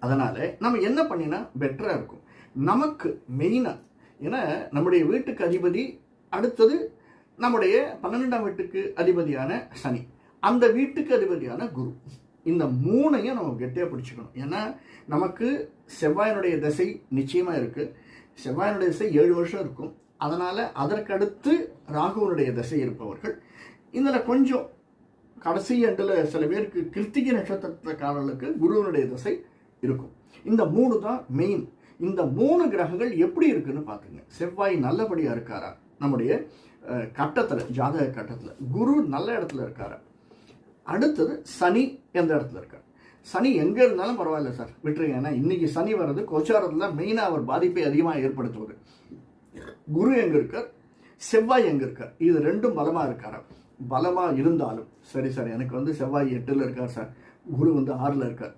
அதனால நம்ம என்ன பண்ணினா பெட்டரா இருக்கும் நமக்கு மெயினா. ஏன்னா நம்முடைய வீட்டுக்கு அதிபதி, அடுத்தது நம்முடைய 12ஆம் வீட்டுக்கு அதிபதியான சனி, அந்த வீட்டுக்கு அதிபதியான குரு, இந்த மூணையும் நம்ம கெட்டியாக பிடிச்சிக்கணும். ஏன்னா நமக்கு செவ்வாயினுடைய திசை நிச்சயமாக இருக்குது. செவ்வாயினுடைய திசை 7 வருஷம் இருக்கும். அதனால் அதற்கடுத்து ராகுவனுடைய திசை இருப்பவர்கள் இதில் கொஞ்சம் கடைசி ஆண்டில் சில பேருக்கு கிருத்திகை நட்சத்திரக்காரர்களுக்கு குருவனுடைய திசை இருக்கும். இந்த 3 தான் மெயின். இந்த 3 கிரகங்கள் எப்படி இருக்குன்னு பார்த்துங்க. செவ்வாய் நல்லபடியாக இருக்காரா நம்முடைய கட்டத்தில், ஜாதக கட்டத்தில்? குரு நல்ல இடத்துல இருக்காரா? அடுத்தது சனி எந்த இடத்துல இருக்கார்? சனி எங்கே இருந்தாலும் பரவாயில்ல சார், விட்டுருங்க. ஏன்னா இன்னைக்கு சனி வர்றது கோச்சாரத்தில் மெயினாக அவர் பாதிப்பை அதிகமாக ஏற்படுத்துவது. குரு எங்கே இருக்கார், செவ்வாய் எங்கே இருக்கார், இது ரெண்டும் பலமாக இருக்காரா? பலமாக இருந்தாலும் சரி சார், எனக்கு செவ்வாய் 8ல் இருக்கார் சார், குரு 6ல் இருக்கார்,